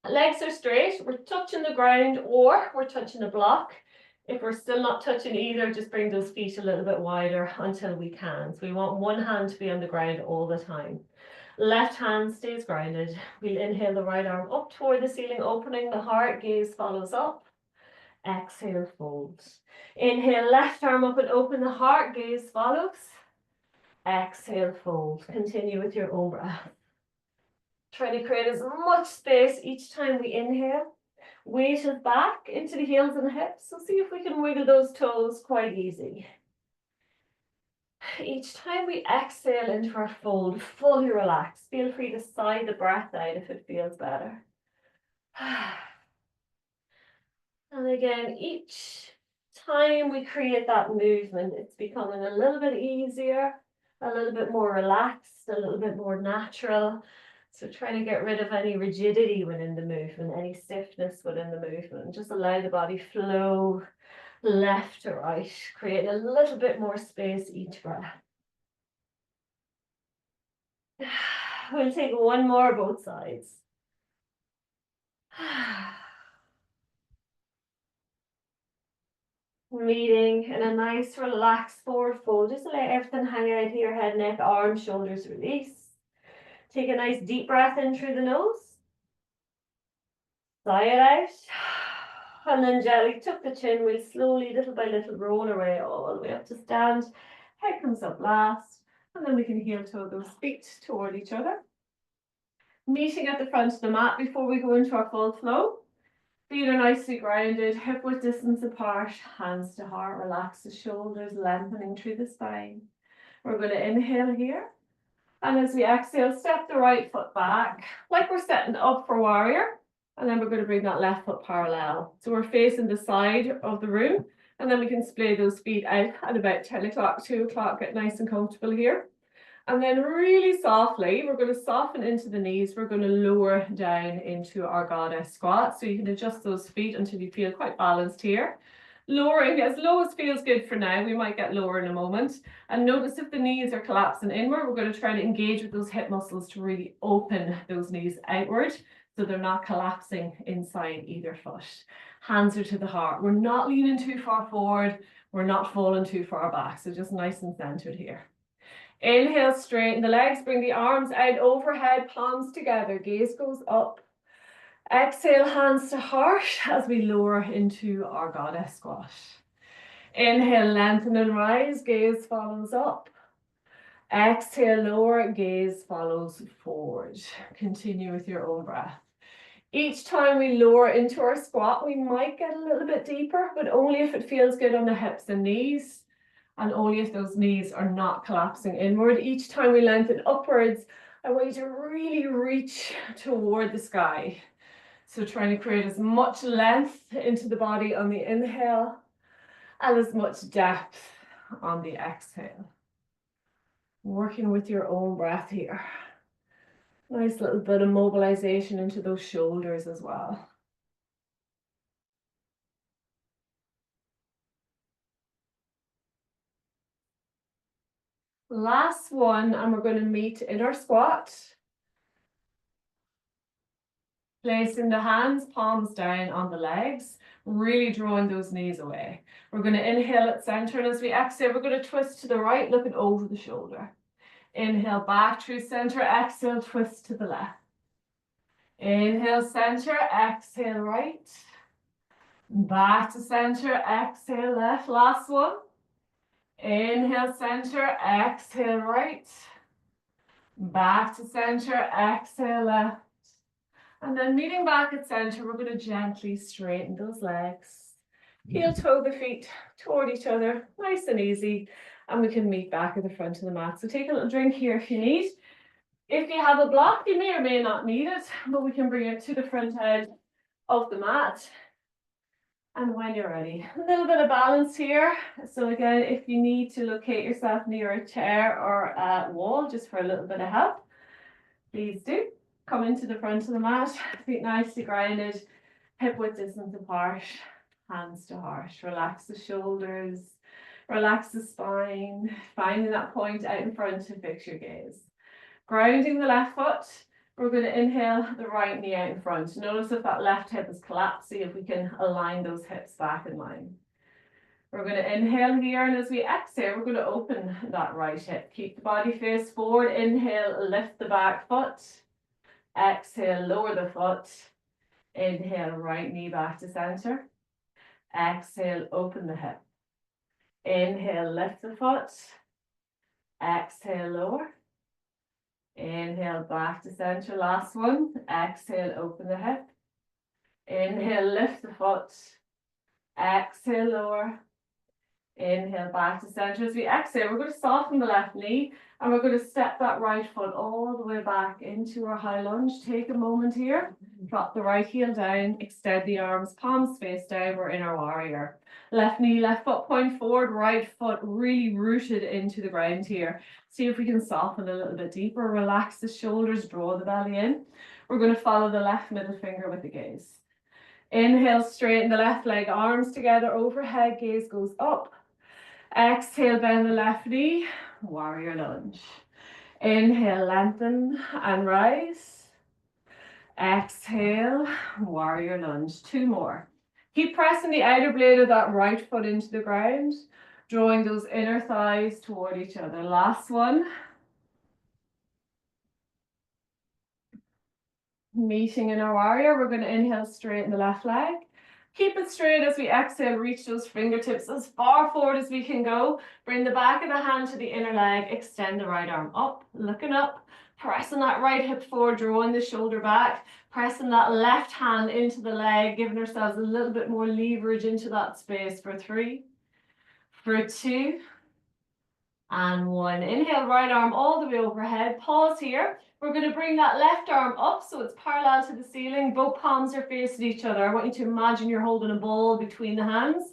Legs are straight, we're touching the ground or we're touching a block. If we're still not touching either, just bring those feet a little bit wider until we can. So we want one hand to be on the ground all the time. Left hand stays grounded. We'll inhale the right arm up toward the ceiling, opening the heart, gaze follows up. Exhale, fold. Inhale, left arm up and open the heart, gaze follows. Exhale, fold. Continue with your own breath. Try to create as much space each time we inhale. Weight it back into the heels and the hips. So see if we can wiggle those toes quite easy. Each time we exhale into our fold, fully relax. Feel free to sigh the breath out if it feels better. And again, each time we create that movement, it's becoming a little bit easier, a little bit more relaxed, a little bit more natural. So trying to get rid of any rigidity within the movement, any stiffness within the movement. Just allow the body flow left to right, create a little bit more space each breath. We'll take one more both sides. Meeting in a nice relaxed forward fold. Just let everything hang out here, head, neck, arms, shoulders release. Take a nice deep breath in through the nose. Sigh it out. And then gently tuck the chin. We'll slowly, little by little, roll away all the way up to stand. Head comes up last. And then we can heel toe those feet toward each other. Meeting at the front of the mat before we go into our full flow. Feet are nicely grounded, hip width distance apart, hands to heart, relax the shoulders, lengthening through the spine. We're going to inhale here. And as we exhale, step the right foot back, like we're setting up for warrior. And then we're going to bring that left foot parallel. So we're facing the side of the room. And then we can splay those feet out at about 10 o'clock, 2 o'clock, get nice and comfortable here. And then really softly, we're going to soften into the knees. We're going to lower down into our goddess squat. So you can adjust those feet until you feel quite balanced here. Lowering as low as feels good for now. We might get lower in a moment. And notice if the knees are collapsing inward, we're going to try to engage with those hip muscles to really open those knees outward so they're not collapsing inside either foot. Hands are to the heart. We're not leaning too far forward. We're not falling too far back. So just nice and centered here. Inhale, straighten the legs, bring the arms out overhead, palms together, gaze goes up. Exhale, hands to heart as we lower into our goddess squat. Inhale, lengthen and rise, gaze follows up. Exhale, lower, gaze follows forward. Continue with your own breath. Each time we lower into our squat, we might get a little bit deeper, but only if it feels good on the hips and knees. And only if those knees are not collapsing inward. Each time we lengthen upwards, I want you to really reach toward the sky. So trying to create as much length into the body on the inhale and as much depth on the exhale. Working with your own breath here. Nice little bit of mobilization into those shoulders as well. Last one, and we're going to meet in our squat. Placing the hands, palms down on the legs, really drawing those knees away. We're going to inhale at center, and as we exhale, we're going to twist to the right, looking over the shoulder. Inhale back through center, exhale, twist to the left. Inhale center, exhale right. Back to center, exhale left. Last one. Inhale center, exhale right. Back to center, exhale left. And then meeting back at center, we're going to gently straighten those legs. Heel toe the feet toward each other, nice and easy. And we can meet back at the front of the mat. So take a little drink here if you need. If you have a block, you may or may not need it, but we can bring it to the front edge of the mat. And when you're ready, a little bit of balance here. So again, if you need to locate yourself near a chair or a wall just for a little bit of help, please do. Come into the front of the mat, feet nicely grounded, hip width distance apart, hands to heart. Relax the shoulders, relax the spine, finding that point out in front to fix your gaze. Grounding the left foot, we're going to inhale the right knee out in front. Notice if that left hip is collapsed, see if we can align those hips back in line. We're going to inhale here, and as we exhale, we're going to open that right hip. Keep the body face forward. Inhale, lift the back foot. Exhale, lower the foot. Inhale, right knee back to center. Exhale, open the hip. Inhale, lift the foot. Exhale, lower. Inhale, back to center. Last one. Exhale, open the hip. Inhale, lift the foot. Exhale, lower. Inhale, back to center. As we exhale, we're going to soften the left knee, and we're going to step that right foot all the way back into our high lunge. Take a moment here. Drop the right heel down. Extend the arms, palms face down. We're in our warrior. Left knee, left foot point forward. Right foot really rooted into the ground here. See if we can soften a little bit deeper. Relax the shoulders. Draw the belly in. We're going to follow the left middle finger with the gaze. Inhale, straighten the left leg. Arms together overhead. Gaze goes up. Exhale, bend the left knee, warrior lunge. Inhale, lengthen and rise. Exhale, warrior lunge. Two more. Keep pressing the outer blade of that right foot into the ground, drawing those inner thighs toward each other. Last one. Meeting in our warrior, we're going to inhale, straighten the left leg. Keep it straight as we exhale, reach those fingertips as far forward as we can go. Bring the back of the hand to the inner leg, extend the right arm up, looking up, pressing that right hip forward, drawing the shoulder back, pressing that left hand into the leg, giving ourselves a little bit more leverage into that space for 3, for 2, and 1. Inhale, right arm all the way overhead. Pause here. We're going to bring that left arm up so it's parallel to the ceiling. Both palms are facing each other. I want you to imagine you're holding a ball between the hands.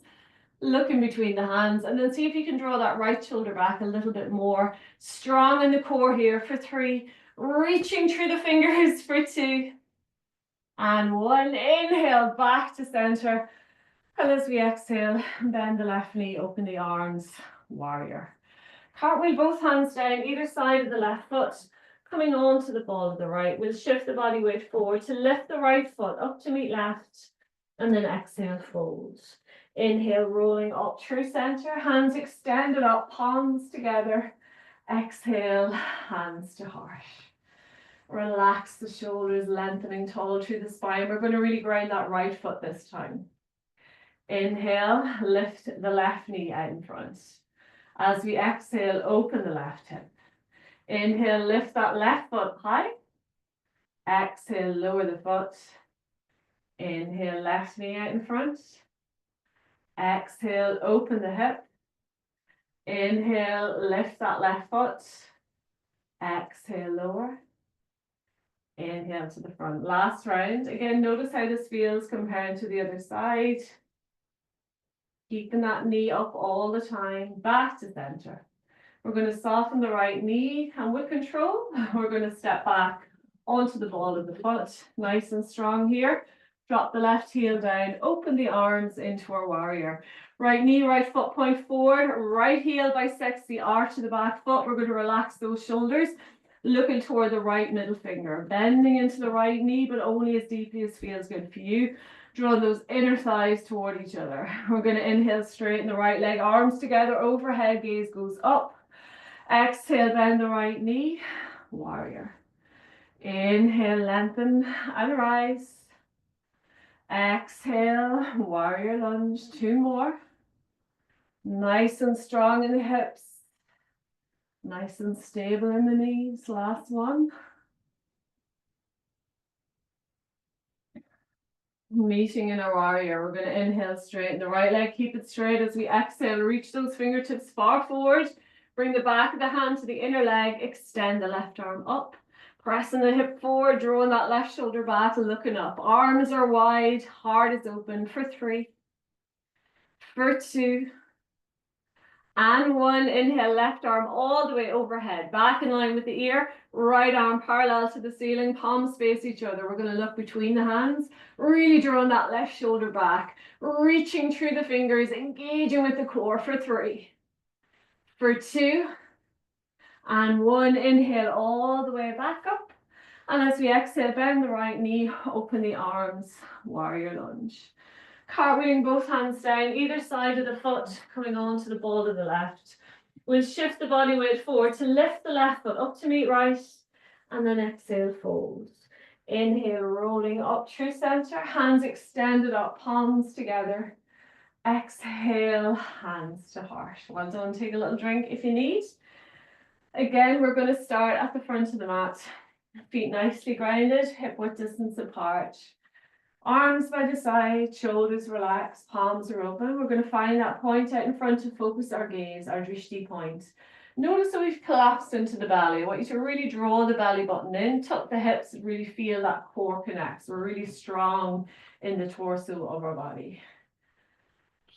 Look in between the hands, and then see if you can draw that right shoulder back a little bit more. Strong in the core here for 3. Reaching through the fingers for 2. And 1. Inhale, back to center. And as we exhale, bend the left knee, open the arms, warrior. Cartwheel both hands down either side of the left foot, coming on to the ball of the right. We'll shift the body weight forward to lift the right foot up to meet left, and then exhale, fold. Inhale, rolling up through center, hands extended up, palms together. Exhale, hands to heart. Relax the shoulders, lengthening tall through the spine. We're going to really grind that right foot this time. Inhale, lift the left knee out in front. As we exhale, open the left hip. Inhale, lift that left foot high. Exhale, lower the foot. Inhale, left knee out in front. Exhale, open the hip. Inhale, lift that left foot. Exhale, lower. Inhale to the front. Last round. Again, notice how this feels compared to the other side. Keeping that knee up all the time. Back to center. We're going to soften the right knee, and with control, we're going to step back onto the ball of the foot. Nice and strong here. Drop the left heel down, open the arms into our warrior. Right knee, right foot point forward, right heel bisects the arch of the back foot. We're going to relax those shoulders, looking toward the right middle finger, bending into the right knee, but only as deeply as feels good for you. Drawing those inner thighs toward each other. We're going to inhale, straighten the right leg, arms together, overhead, gaze goes up. Exhale, bend the right knee, warrior. Inhale, lengthen and rise. Exhale, warrior lunge. 2 more. Nice and strong in the hips. Nice and stable in the knees. Last one. Meeting in a warrior. We're going to inhale, straighten the right leg, keep it straight. As we exhale, reach those fingertips far forward. Bring the back of the hand to the inner leg, extend the left arm up. Pressing the hip forward, drawing that left shoulder back, looking up. Arms are wide, heart is open for 3, for 2, and 1. Inhale, left arm all the way overhead, back in line with the ear, right arm parallel to the ceiling, palms face each other. We're going to look between the hands, really drawing that left shoulder back, reaching through the fingers, engaging with the core for 3, for 2, and 1. Inhale all the way back up. And as we exhale, bend the right knee, open the arms, warrior lunge. Cartwheeling both hands down, either side of the foot, coming onto the ball of the left. We'll shift the body weight forward to lift the left foot up to meet right, and then exhale, fold. Inhale, rolling up through center, hands extended up, palms together. Exhale, hands to heart. Well done, take a little drink if you need. Again, we're going to start at the front of the mat. Feet nicely grounded, hip width distance apart. Arms by the side, shoulders relaxed, palms are open. We're going to find that point out in front to focus our gaze, our drishti point. Notice that we've collapsed into the belly. I want you to really draw the belly button in, tuck the hips, and really feel that core connects. We're really strong in the torso of our body.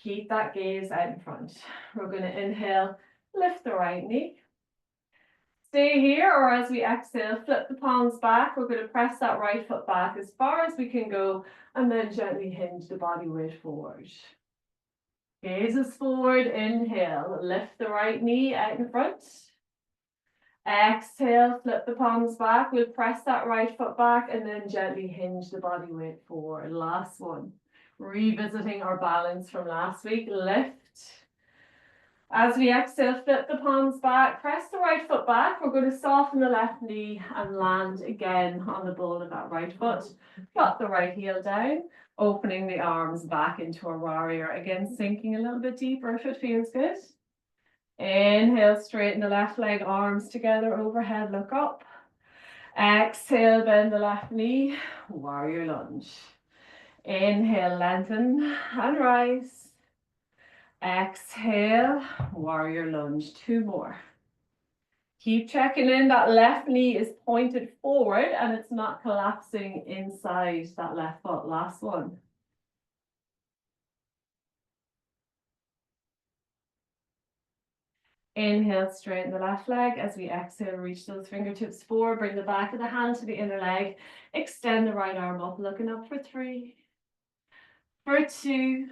Keep that gaze out in front. We're going to inhale, lift the right knee. Stay here, or as we exhale, flip the palms back. We're going to press that right foot back as far as we can go, and then gently hinge the body weight forward. Gazes forward, inhale, lift the right knee out in front. Exhale, flip the palms back. We'll press that right foot back and then gently hinge the body weight forward. Last one. Revisiting our balance from last week, lift. As we exhale, flip the palms back, press the right foot back. We're going to soften the left knee and land again on the ball of that right foot. Drop the right heel down, opening the arms back into a warrior. Again, sinking a little bit deeper if it feels good. Inhale, straighten the left leg, arms together overhead, look up. Exhale, bend the left knee, warrior lunge. Inhale, lengthen and rise. Exhale, warrior lunge. 2 more. Keep checking in. That left knee is pointed forward and it's not collapsing inside that left foot. Last one. Inhale, straighten the left leg. As we exhale, reach those fingertips forward. Bring the back of the hand to the inner leg. Extend the right arm up, looking up for 3, for 2,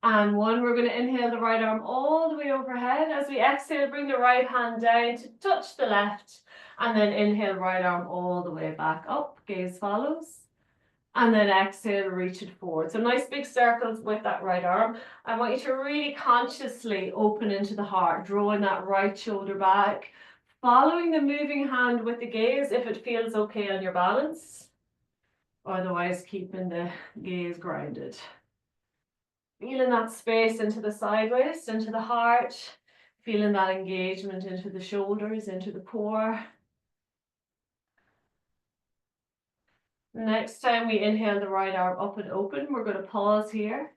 and 1. We're going to inhale the right arm all the way overhead. As we exhale, bring the right hand down to touch the left. And then inhale, right arm all the way back up. Gaze follows. And then exhale, reach it forward. So nice big circles with that right arm. I want you to really consciously open into the heart, drawing that right shoulder back. Following the moving hand with the gaze if it feels okay on your balance. Otherwise, keeping the gaze grounded. Feeling that space into the side waist, into the heart. Feeling that engagement into the shoulders, into the core. Next time we inhale the right arm up and open, we're going to pause here.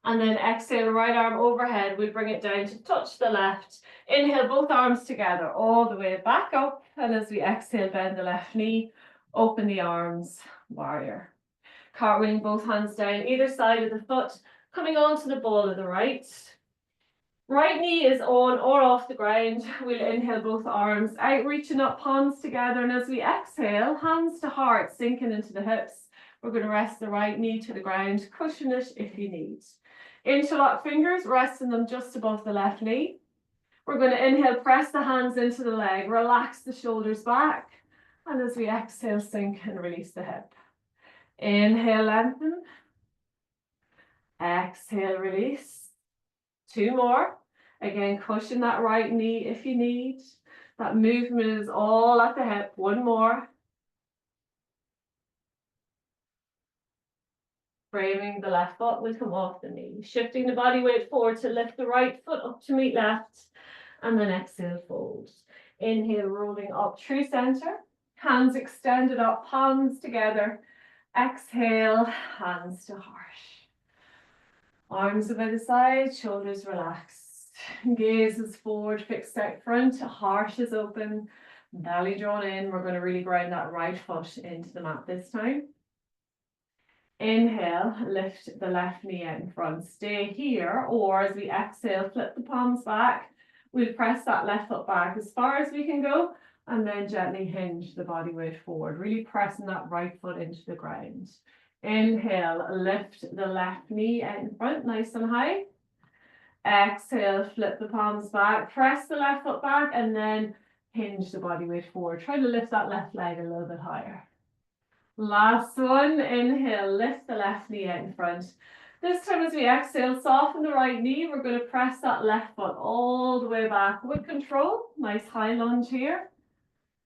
And then exhale, right arm overhead. We bring it down to touch the left. Inhale, both arms together, all the way back up. And as we exhale, bend the left knee, open the arms, warrior. Cartwheeling both hands down, either side of the foot. Coming onto the ball of the right. Right knee is on or off the ground. We'll inhale both arms out, reaching up, palms together. And as we exhale, hands to heart, sinking into the hips. We're going to rest the right knee to the ground, cushion it if you need. Interlock fingers, resting them just above the left knee. We're going to inhale, press the hands into the leg, relax the shoulders back. And as we exhale, sink and release the hip. Inhale, lengthen. Exhale, release. 2 more. Again, cushion that right knee if you need. That movement is all at the hip. 1 more. Framing the left foot will come off the knee. Shifting the body weight forward to lift the right foot up to meet left. And then exhale, fold. Inhale, rolling up through center. Hands extended up, palms together. Exhale, hands to heart. Arms by the side, shoulders relaxed. Gaze is forward, fixed out front, heart is open, belly drawn in. We're going to really ground that right foot into the mat this time. Inhale, lift the left knee out in front. Stay here, or as we exhale, flip the palms back. We'll press that left foot back as far as we can go, and then gently hinge the body weight forward, really pressing that right foot into the ground. Inhale, lift the left knee out in front, nice and high. Exhale, flip the palms back, press the left foot back, and then hinge the body weight forward. Try to lift that left leg a little bit higher. Last one, inhale, lift the left knee out in front. This time as we exhale, soften the right knee. We're going to press that left foot all the way back with control. Nice high lunge here.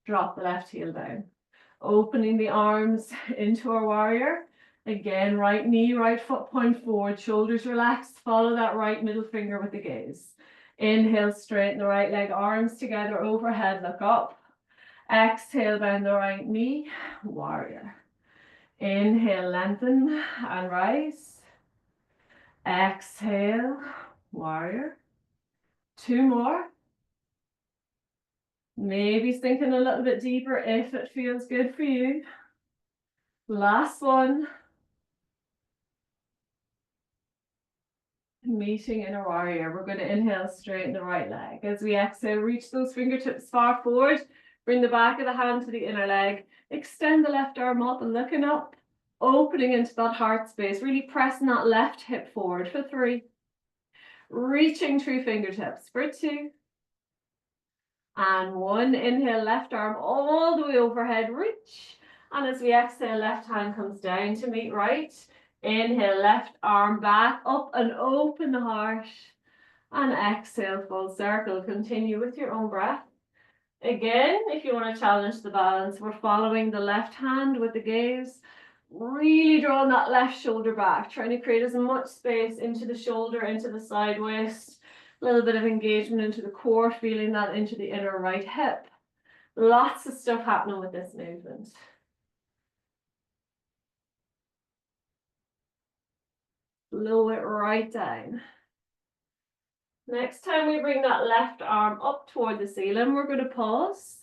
Drop the left heel down. Opening the arms into our warrior. Again, right knee, right foot point forward, shoulders relaxed. Follow that right middle finger with the gaze. Inhale, straighten the right leg, arms together overhead, look up. Exhale, bend the right knee, warrior. Inhale, lengthen and rise. Exhale, warrior. Two more. Maybe sinking a little bit deeper if it feels good for you. Last one. Meeting in a warrior. We're going to inhale, straighten the right leg. As we exhale, reach those fingertips far forward. Bring the back of the hand to the inner leg. Extend the left arm up and looking up. Opening into that heart space. Really pressing that left hip forward for 3. Reaching through fingertips for 2. And 1. Inhale, left arm all the way overhead. Reach. And as we exhale, left hand comes down to meet right. Inhale, left arm back up and open the heart. And exhale, full circle. Continue with your own breath. Again, if you want to challenge the balance, we're following the left hand with the gaze. Really drawing that left shoulder back, trying to create as much space into the shoulder, into the side waist. A little bit of engagement into the core, feeling that into the inner right hip. Lots of stuff happening with this movement. Lower it right down. Next time we bring that left arm up toward the ceiling, we're going to pause.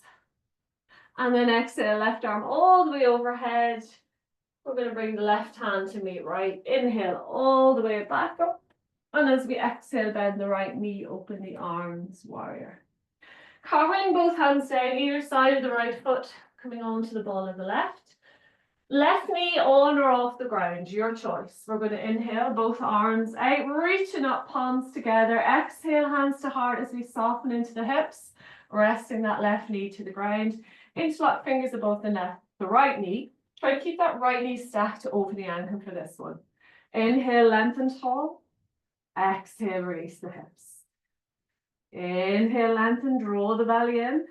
And then exhale, left arm all the way overhead. We're going to bring the left hand to meet right. Inhale all the way back up. And as we exhale, bend the right knee, open the arms, warrior. Covering both hands down either side of the right foot, coming onto the ball of the left. Left knee on or off the ground, your choice. We're going to inhale, both arms out, reaching up, palms together. Exhale, hands to heart as we soften into the hips, resting that left knee to the ground. Interlock fingers above the right knee. Try to keep that right knee stacked over the ankle for this one. Inhale, lengthen tall. Exhale, release the hips. Inhale, lengthen, draw the belly in.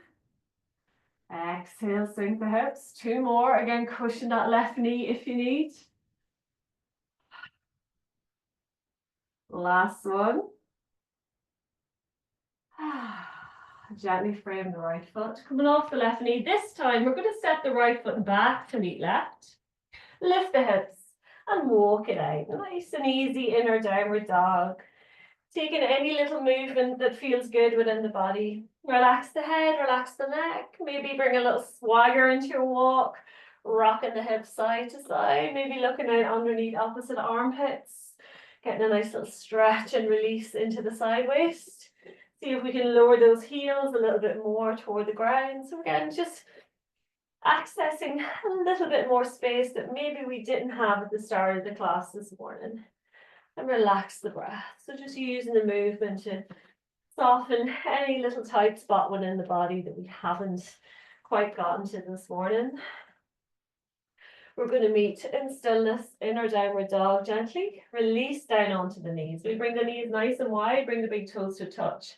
Exhale, sink the hips. 2 more. Again, cushion that left knee if you need. Last one. Gently frame the right foot. Coming off the left knee. This time, we're going to step the right foot back to meet left. Lift the hips and walk it out. Nice and easy, inner downward dog. Taking any little movement that feels good within the body. Relax the head, relax the neck. Maybe bring a little swagger into your walk. Rocking the hips side to side. Maybe looking out underneath opposite armpits. Getting a nice little stretch and release into the side waist. See if we can lower those heels a little bit more toward the ground. So again, just accessing a little bit more space that maybe we didn't have at the start of the class this morning. And relax the breath. So just using the movement to soften any little tight spot within the body that we haven't quite gotten to this morning. We're going to meet in stillness in our downward dog gently. Release down onto the knees. We bring the knees nice and wide, bring the big toes to touch,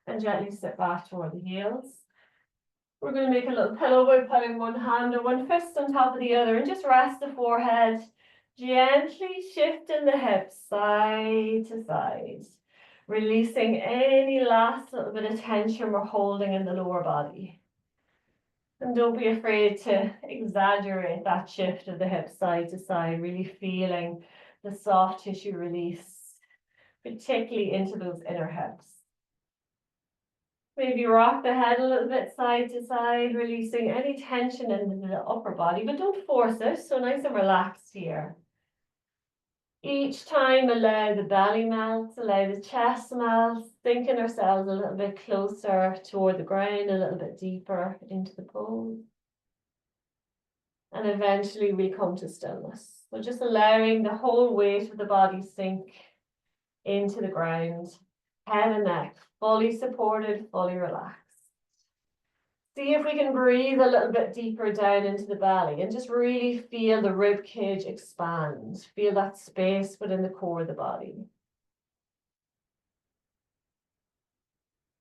and gently sit back toward the heels. We're going to make a little pillow by putting one hand or one fist on top of the other and just rest the forehead. Gently shifting the hips side to side, releasing any last little bit of tension we're holding in the lower body. And don't be afraid to exaggerate that shift of the hip side to side, really feeling the soft tissue release, particularly into those inner hips. Maybe rock the head a little bit side to side, releasing any tension into the upper body, but don't force it. So nice and relaxed here. Each time allow the belly melt, allow the chest melt, sinking ourselves a little bit closer toward the ground, a little bit deeper into the pose. And eventually we come to stillness. So just allowing the whole weight of the body sink into the ground, head and neck fully supported, fully relaxed. See if we can breathe a little bit deeper down into the belly and just really feel the rib cage expand. Feel that space within the core of the body.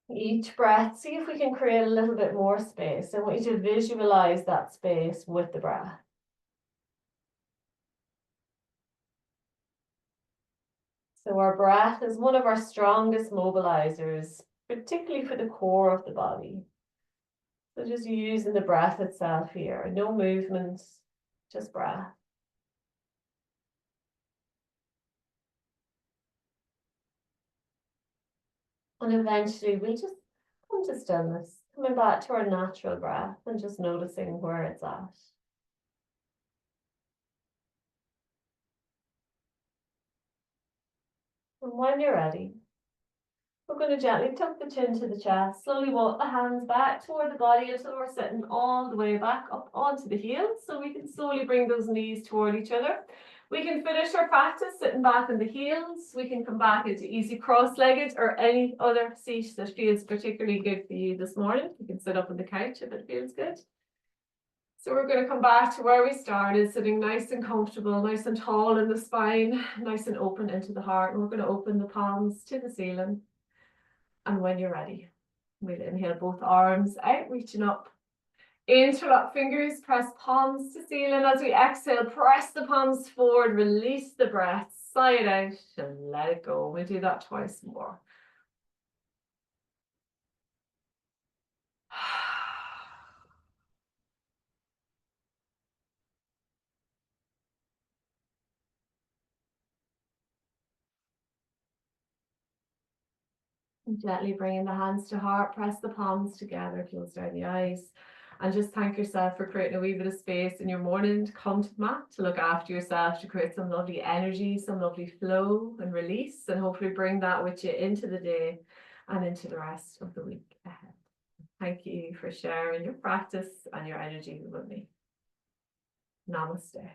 Each breath, see if we can create a little bit more space. I want you to visualize that space with the breath. So our breath is one of our strongest mobilizers, particularly for the core of the body. So just using the breath itself here, no movement, just breath. And eventually we just come to stillness, coming back to our natural breath and just noticing where it's at. And when you're ready, we're going to gently tuck the chin to the chest, slowly walk the hands back toward the body until we're sitting all the way back up onto the heels. So we can slowly bring those knees toward each other. We can finish our practice sitting back on the heels. We can come back into easy cross-legged or any other seat that feels particularly good for you this morning. You can sit up on the couch if it feels good. So we're going to come back to where we started, sitting nice and comfortable, nice and tall in the spine, nice and open into the heart. And we're going to open the palms to the ceiling. And when you're ready, we'll inhale both arms out, reaching up. Interlock fingers, press palms to ceiling. As we exhale, press the palms forward, release the breath, sigh it out and let it go. We'll do that twice more. Gently bringing the hands to heart, press the palms together, close down the eyes, and just thank yourself for creating a wee bit of space in your morning to come to the mat, to look after yourself, to create some lovely energy, some lovely flow and release, and hopefully bring that with you into the day and into the rest of the week ahead. Thank you for sharing your practice and your energy with me. Namaste.